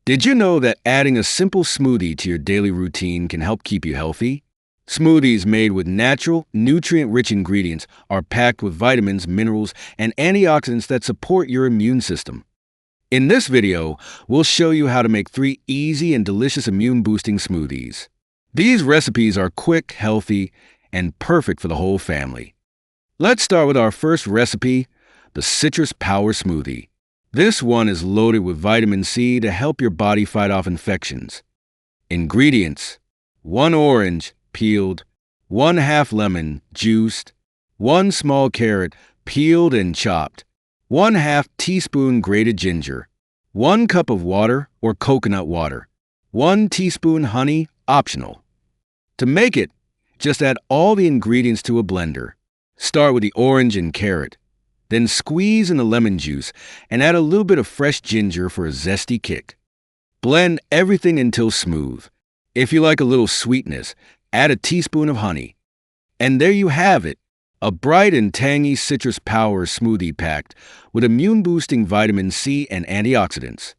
Did you know that adding a simple smoothie to your daily routine can help keep you healthy? Smoothies made with natural, nutrient-rich ingredients are packed with vitamins, minerals, and antioxidants that support your immune system. In this video, we'll show you how to make 3 easy and delicious immune-boosting smoothies. These recipes are quick, healthy, and perfect for the whole family. Let's start with our first recipe, the Citrus Power Smoothie. This one is loaded with vitamin C to help your body fight off infections. Ingredients: 1 orange, peeled, 1/2 lemon, juiced, 1 small carrot, peeled and chopped, 1/2 teaspoon grated ginger, 1 cup of water or coconut water, 1 teaspoon honey, optional. To make it, just add all the ingredients to a blender. Start with the orange and carrot. Then squeeze in the lemon juice and add a little bit of fresh ginger for a zesty kick. Blend everything until smooth. If you like a little sweetness, add a teaspoon of honey. And there you have it, a bright and tangy citrus power smoothie packed with immune-boosting vitamin C and antioxidants.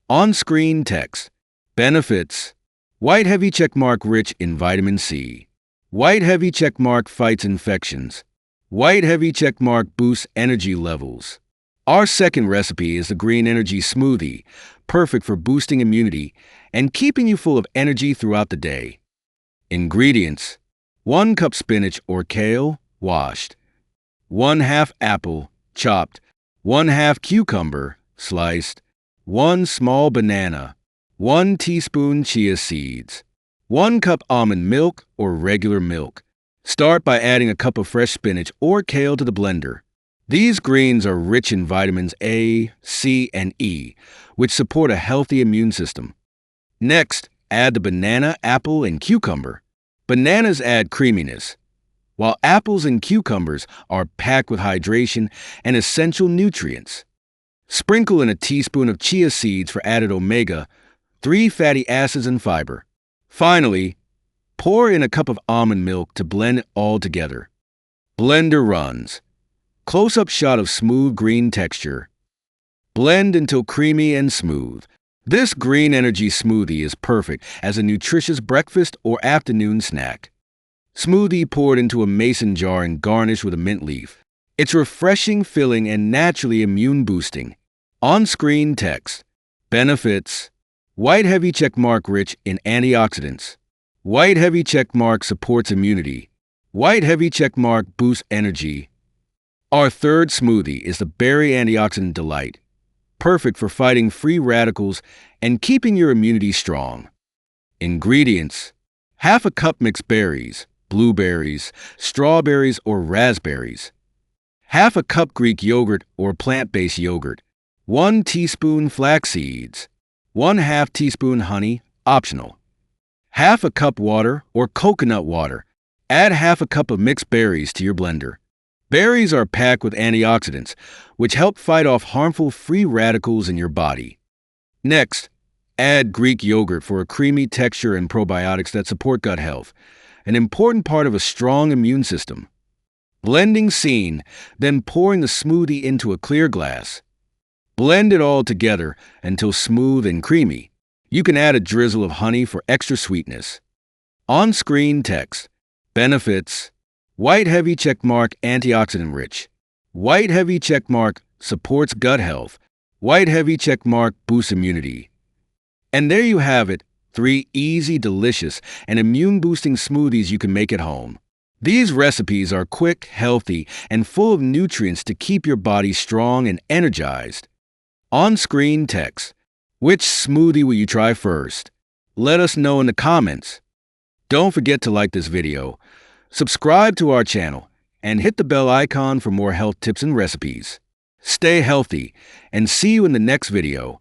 On-screen text: benefits: white heavy checkmark rich in vitamin C. White heavy checkmark fights infections. White heavy checkmark boosts energy levels. Our second recipe is the Green Energy Smoothie, perfect for boosting immunity and keeping you full of energy throughout the day. Ingredients: 1 cup spinach or kale, washed, 1/2 apple, chopped, 1/2 cucumber, sliced, 1 small banana, 1 teaspoon chia seeds, 1 cup almond milk or regular milk. Start by adding a cup of fresh spinach or kale to the blender. These greens are rich in vitamins A, C, and E, which support a healthy immune system. Next, add the banana, apple, and cucumber. Bananas add creaminess, while apples and cucumbers are packed with hydration and essential nutrients. Sprinkle in a teaspoon of chia seeds for added omega-3 fatty acids and fiber. Finally, pour in a cup of almond milk to blend it all together. Blender runs. Close-up shot of smooth green texture. Blend until creamy and smooth. This green energy smoothie is perfect as a nutritious breakfast or afternoon snack. Smoothie poured into a mason jar and garnished with a mint leaf. It's refreshing, filling, and naturally immune-boosting. On-screen text: benefits: white heavy checkmark rich in antioxidants. White heavy checkmark supports immunity. White heavy checkmark boosts energy. Our third smoothie is the Berry Antioxidant Delight, perfect for fighting free radicals and keeping your immunity strong. Ingredients: 1/2 cup mixed berries, blueberries, strawberries, or raspberries. 1/2 cup Greek yogurt or plant-based yogurt. 1 teaspoon flax seeds. 1/2 teaspoon honey, optional. 1/2 cup water or coconut water. Add 1/2 cup of mixed berries to your blender. Berries are packed with antioxidants, which help fight off harmful free radicals in your body. Next, add Greek yogurt for a creamy texture and probiotics that support gut health, an important part of a strong immune system. Blending scene, then pouring the smoothie into a clear glass. Blend it all together until smooth and creamy. You can add a drizzle of honey for extra sweetness. On-screen text: benefits: white heavy checkmark antioxidant rich. White heavy checkmark supports gut health. White heavy checkmark boosts immunity. And there you have it, 3 easy, delicious, and immune-boosting smoothies you can make at home. These recipes are quick, healthy, and full of nutrients to keep your body strong and energized. On-screen text: which smoothie will you try first? Let us know in the comments. Don't forget to like this video, subscribe to our channel, and hit the bell icon for more health tips and recipes. Stay healthy, and see you in the next video.